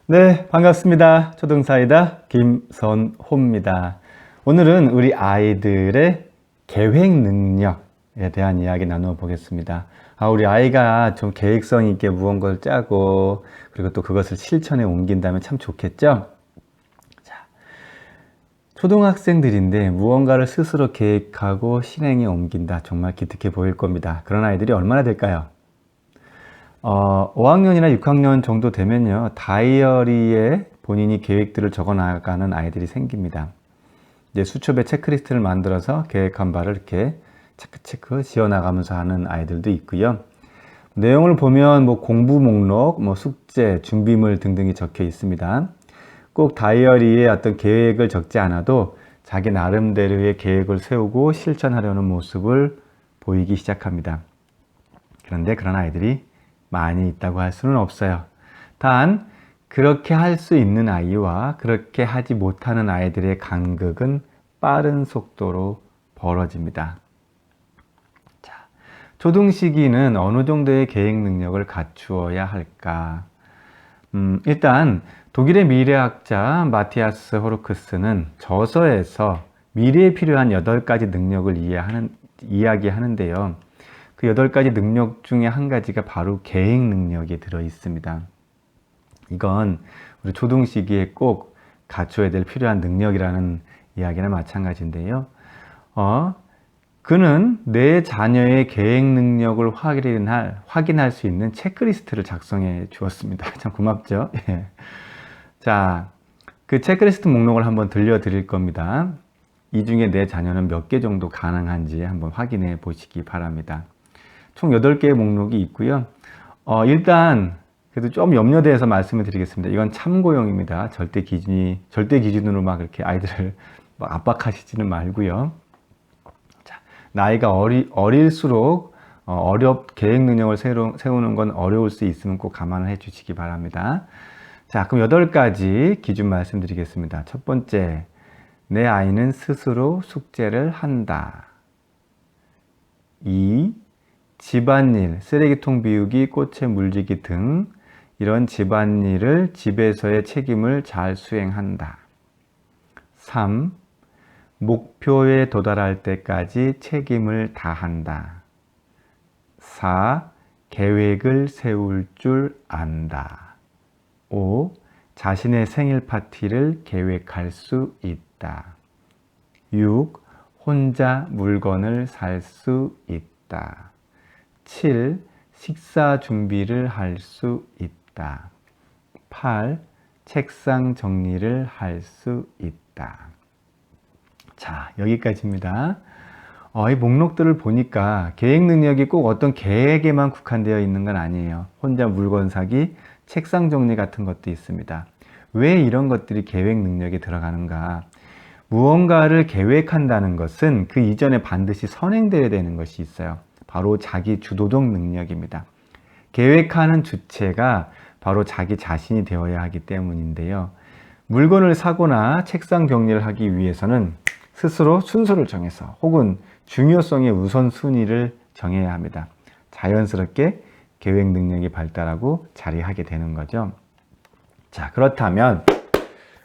네, 반갑습니다. 초등사이다 김선호입니다. 오늘은 우리 아이들의 계획 능력에 대한 이야기 나누어 보겠습니다. 우리 아이가 좀 계획성 있게 무언가를 짜고 그리고 또 그것을 실천에 옮긴다면 참 좋겠죠? 자, 초등학생들인데 무언가를 스스로 계획하고 실행에 옮긴다. 정말 기특해 보일 겁니다. 그런 아이들이 얼마나 될까요? 5학년이나 6학년 정도 되면요, 다이어리에 본인이 계획들을 적어 나가는 아이들이 생깁니다. 이제 수첩에 체크리스트를 만들어서 계획한 바를 이렇게 체크 지어 나가면서 하는 아이들도 있고요. 내용을 보면 뭐 공부 목록, 뭐 숙제, 준비물 등등이 적혀 있습니다. 꼭 다이어리에 어떤 계획을 적지 않아도 자기 나름대로의 계획을 세우고 실천하려는 모습을 보이기 시작합니다. 그런데 그런 아이들이 많이 있다고 할 수는 없어요. 단 그렇게 할 수 있는 아이와 그렇게 하지 못하는 아이들의 간극은 빠른 속도로 벌어집니다. 자, 초등 시기는 어느 정도의 계획 능력을 갖추어야 할까? 일단 독일의 미래학자 마티아스 호르크스는 저서에서 미래에 필요한 8가지 능력을 이야기하는데요. 그 8가지 능력 중에 한 가지가 바로 계획 능력이 들어 있습니다. 이건 우리 초등 시기에 꼭 갖춰야 될 필요한 능력이라는 이야기나 마찬가지인데요. 그는 내 자녀의 계획 능력을 확인할 수 있는 체크리스트를 작성해 주었습니다. 참 고맙죠? 예. 자, 그 체크리스트 목록을 한번 들려드릴 겁니다. 이 중에 내 자녀는 몇 개 정도 가능한지 한번 확인해 보시기 바랍니다. 총 8개의 목록이 있고요. 일단 그래도 좀 염려돼서 말씀을 드리겠습니다. 이건 참고용입니다. 절대 기준으로 막 이렇게 아이들을 막 압박하시지는 말고요. 자, 나이가 어릴수록 계획 능력을 세우는 건 어려울 수 있으면 꼭 감안을 해 주시기 바랍니다. 자, 그럼 8가지 기준 말씀드리겠습니다. 첫 번째, 내 아이는 스스로 숙제를 한다. 2. 집안일, 쓰레기통 비우기, 꽃에 물주기 등 이런 집안일을 집에서의 책임을 잘 수행한다. 3. 목표에 도달할 때까지 책임을 다한다. 4. 계획을 세울 줄 안다. 5. 자신의 생일 파티를 계획할 수 있다. 6. 혼자 물건을 살 수 있다. 7. 식사 준비를 할 수 있다. 8. 책상 정리를 할 수 있다. 자, 여기까지입니다. 이 목록들을 보니까 계획 능력이 꼭 어떤 계획에만 국한되어 있는 건 아니에요. 혼자 물건 사기, 책상 정리 같은 것도 있습니다. 왜 이런 것들이 계획 능력에 들어가는가? 무언가를 계획한다는 것은 그 이전에 반드시 선행되어야 되는 것이 있어요. 바로 자기 주도적 능력입니다. 계획하는 주체가 바로 자기 자신이 되어야 하기 때문인데요. 물건을 사거나 책상 정리를 하기 위해서는 스스로 순서를 정해서 혹은 중요성의 우선순위를 정해야 합니다. 자연스럽게 계획 능력이 발달하고 자리하게 되는 거죠. 자, 그렇다면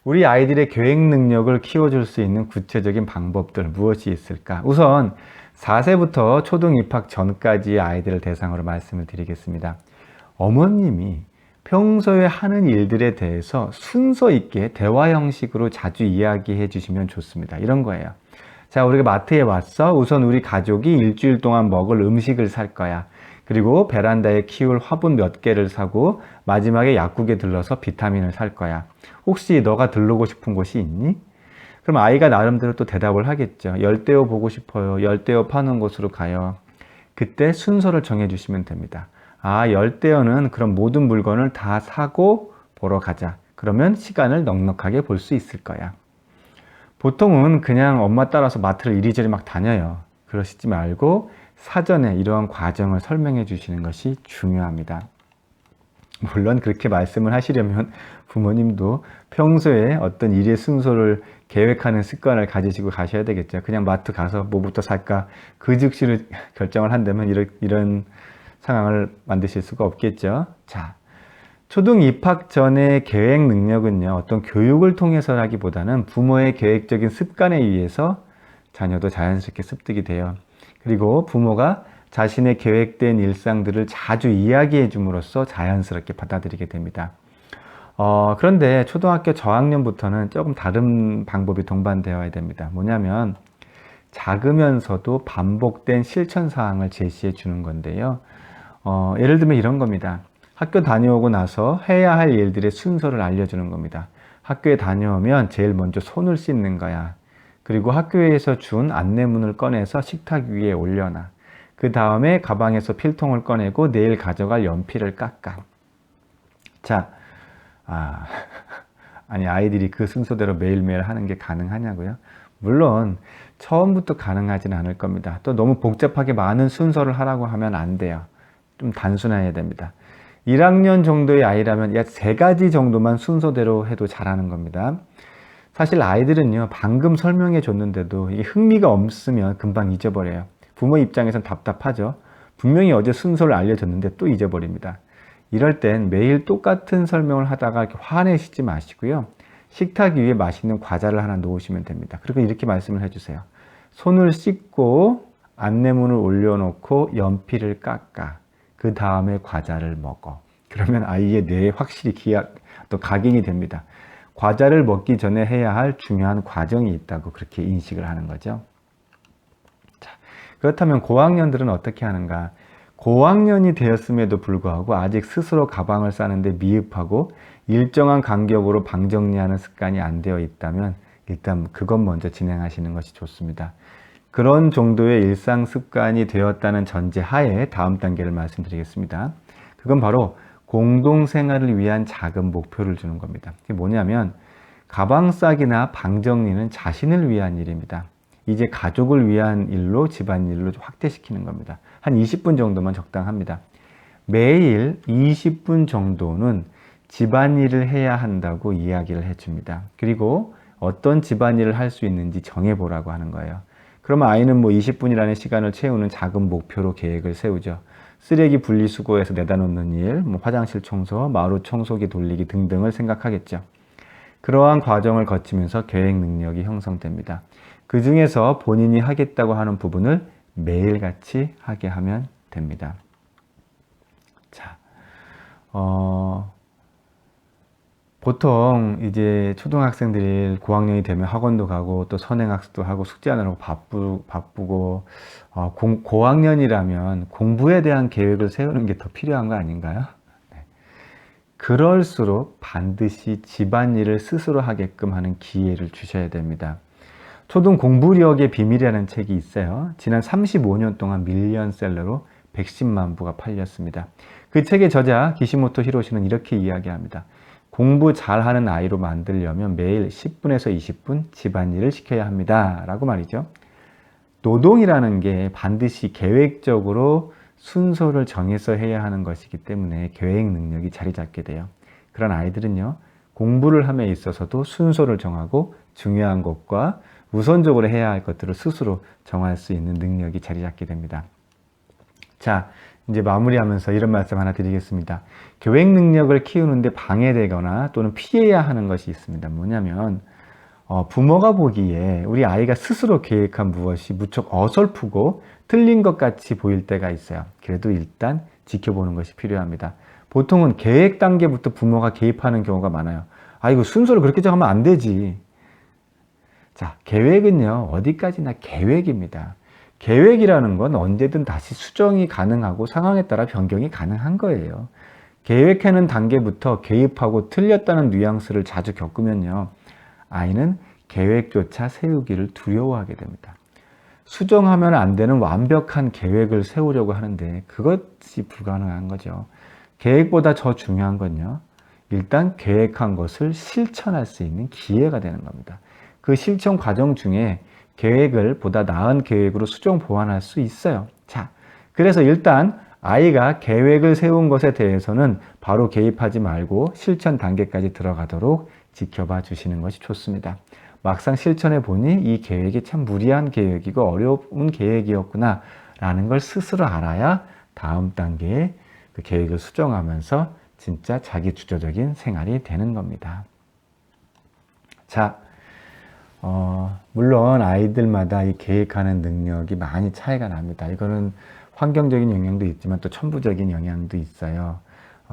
우리 아이들의 계획 능력을 키워줄 수 있는 구체적인 방법들 무엇이 있을까? 우선 4세부터 초등 입학 전까지의 아이들을 대상으로 말씀을 드리겠습니다. 어머님이 평소에 하는 일들에 대해서 순서 있게 대화 형식으로 자주 이야기해 주시면 좋습니다. 이런 거예요. 자, 우리가 마트에 왔어. 우선 우리 가족이 일주일 동안 먹을 음식을 살 거야. 그리고 베란다에 키울 화분 몇 개를 사고 마지막에 약국에 들러서 비타민을 살 거야. 혹시 너가 들르고 싶은 곳이 있니? 그럼 아이가 나름대로 또 대답을 하겠죠. 열대어 보고 싶어요. 열대어 파는 곳으로 가요. 그때 순서를 정해주시면 됩니다. 열대어는 그럼 모든 물건을 다 사고 보러 가자. 그러면 시간을 넉넉하게 볼 수 있을 거야. 보통은 그냥 엄마 따라서 마트를 이리저리 막 다녀요. 그러시지 말고 사전에 이러한 과정을 설명해 주시는 것이 중요합니다. 물론 그렇게 말씀을 하시려면 부모님도 평소에 어떤 일의 순서를 계획하는 습관을 가지시고 가셔야 되겠죠. 그냥 마트 가서 뭐부터 살까 그 즉시로 결정을 한다면 이런 상황을 만드실 수가 없겠죠. 자, 초등 입학 전의 계획 능력은요, 어떤 교육을 통해서라기보다는 부모의 계획적인 습관에 의해서 자녀도 자연스럽게 습득이 돼요. 그리고 부모가 자신의 계획된 일상들을 자주 이야기해 줌으로써 자연스럽게 받아들이게 됩니다. 그런데 초등학교 저학년부터는 조금 다른 방법이 동반되어야 됩니다. 뭐냐면 작으면서도 반복된 실천 사항을 제시해 주는 건데요. 예를 들면 이런 겁니다. 학교 다녀오고 나서 해야 할 일들의 순서를 알려주는 겁니다. 학교에 다녀오면 제일 먼저 손을 씻는 거야. 그리고 학교에서 준 안내문을 꺼내서 식탁 위에 올려놔. 그 다음에 가방에서 필통을 꺼내고 내일 가져갈 연필을 깎아. 자, 아니 아이들이 그 순서대로 매일매일 하는 게 가능하냐고요? 물론 처음부터 가능하진 않을 겁니다. 또 너무 복잡하게 많은 순서를 하라고 하면 안 돼요. 좀 단순해야 됩니다. 1학년 정도의 아이라면 약 3가지 정도만 순서대로 해도 잘하는 겁니다. 사실 아이들은요, 방금 설명해 줬는데도 이게 흥미가 없으면 금방 잊어버려요. 부모 입장에선 답답하죠. 분명히 어제 순서를 알려줬는데 또 잊어버립니다. 이럴 땐 매일 똑같은 설명을 하다가 화내시지 마시고요. 식탁 위에 맛있는 과자를 하나 놓으시면 됩니다. 그리고 이렇게 말씀을 해주세요. 손을 씻고 안내문을 올려놓고 연필을 깎아. 그 다음에 과자를 먹어. 그러면 아이의 뇌에 확실히 또 각인이 됩니다. 과자를 먹기 전에 해야 할 중요한 과정이 있다고 그렇게 인식을 하는 거죠. 자, 그렇다면 고학년들은 어떻게 하는가? 고학년이 되었음에도 불구하고 아직 스스로 가방을 싸는데 미흡하고 일정한 간격으로 방 정리하는 습관이 안 되어 있다면 일단 그것 먼저 진행하시는 것이 좋습니다. 그런 정도의 일상 습관이 되었다는 전제 하에 다음 단계를 말씀드리겠습니다. 그건 바로 공동생활을 위한 작은 목표를 주는 겁니다. 그게 뭐냐면 가방 싸기나 방 정리는 자신을 위한 일입니다. 이제 가족을 위한 일로 집안일로 확대시키는 겁니다. 한 20분 정도만 적당합니다. 매일 20분 정도는 집안일을 해야 한다고 이야기를 해줍니다. 그리고 어떤 집안일을 할 수 있는지 정해보라고 하는 거예요. 그러면 아이는 뭐 20분이라는 시간을 채우는 작은 목표로 계획을 세우죠. 쓰레기 분리수거해서 내다 놓는 일, 화장실 청소, 마루 청소기 돌리기 등등을 생각하겠죠. 그러한 과정을 거치면서 계획 능력이 형성됩니다. 그 중에서 본인이 하겠다고 하는 부분을 매일같이 하게 하면 됩니다. 자, 보통 이제 초등학생들이 고학년이 되면 학원도 가고 또 선행학습도 하고 숙제하느라고 바쁘고 고학년이라면 공부에 대한 계획을 세우는 게 더 필요한 거 아닌가요? 네. 그럴수록 반드시 집안일을 스스로 하게끔 하는 기회를 주셔야 됩니다. 초등 공부력의 비밀이라는 책이 있어요. 지난 35년 동안 밀리언셀러로 110만 부가 팔렸습니다. 그 책의 저자 기시모토 히로시는 이렇게 이야기합니다. 공부 잘하는 아이로 만들려면 매일 10분에서 20분 집안일을 시켜야 합니다. 라고 말이죠. 노동이라는 게 반드시 계획적으로 순서를 정해서 해야 하는 것이기 때문에 계획 능력이 자리 잡게 돼요. 그런 아이들은요, 공부를 함에 있어서도 순서를 정하고 중요한 것과 우선적으로 해야 할 것들을 스스로 정할 수 있는 능력이 자리 잡게 됩니다. 자, 이제 마무리하면서 이런 말씀 하나 드리겠습니다. 계획 능력을 키우는데 방해되거나 또는 피해야 하는 것이 있습니다. 뭐냐면 부모가 보기에 우리 아이가 스스로 계획한 무엇이 무척 어설프고 틀린 것 같이 보일 때가 있어요. 그래도 일단 지켜보는 것이 필요합니다. 보통은 계획 단계부터 부모가 개입하는 경우가 많아요. 이거 순서를 그렇게 정하면 안 되지. 자, 계획은요, 어디까지나 계획입니다. 계획이라는 건 언제든 다시 수정이 가능하고 상황에 따라 변경이 가능한 거예요. 계획하는 단계부터 개입하고 틀렸다는 뉘앙스를 자주 겪으면요, 아이는 계획조차 세우기를 두려워하게 됩니다. 수정하면 안 되는 완벽한 계획을 세우려고 하는데 그것이 불가능한 거죠. 계획보다 더 중요한 건요, 일단 계획한 것을 실천할 수 있는 기회가 되는 겁니다. 그 실천 과정 중에 계획을 보다 나은 계획으로 수정 보완할 수 있어요. 자, 그래서 일단 아이가 계획을 세운 것에 대해서는 바로 개입하지 말고 실천 단계까지 들어가도록 지켜봐 주시는 것이 좋습니다. 막상 실천해 보니 이 계획이 참 무리한 계획이고 어려운 계획이었구나 라는 걸 스스로 알아야 다음 단계에 그 계획을 수정하면서 진짜 자기 주도적인 생활이 되는 겁니다. 자, 물론 아이들마다 이 계획하는 능력이 많이 차이가 납니다. 이거는 환경적인 영향도 있지만 또 천부적인 영향도 있어요.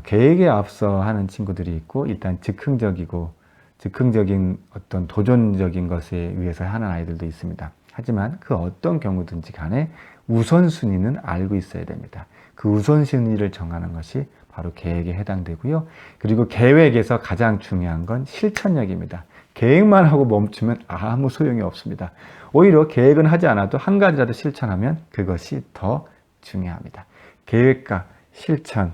계획에 앞서 하는 친구들이 있고 일단 즉흥적인 어떤 도전적인 것에 의해서 하는 아이들도 있습니다. 하지만 그 어떤 경우든지 간에 우선순위는 알고 있어야 됩니다. 그 우선순위를 정하는 것이 바로 계획에 해당되고요. 그리고 계획에서 가장 중요한 건 실천력입니다. 계획만 하고 멈추면 아무 소용이 없습니다. 오히려 계획은 하지 않아도 한 가지라도 실천하면 그것이 더 중요합니다. 계획과 실천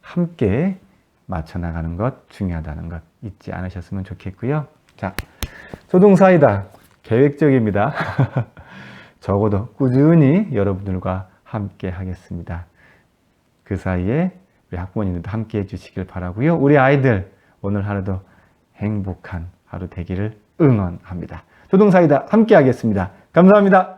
함께 맞춰 나가는 것 중요하다는 것 잊지 않으셨으면 좋겠고요. 자, 소동사이다. 계획적입니다. 적어도 꾸준히 여러분들과 함께 하겠습니다. 그 사이에 우리 학부모님들도 함께 해주시길 바라고요. 우리 아이들 오늘 하루도 행복한 하루 되기를 응원합니다. 소동사이다 함께 하겠습니다. 감사합니다.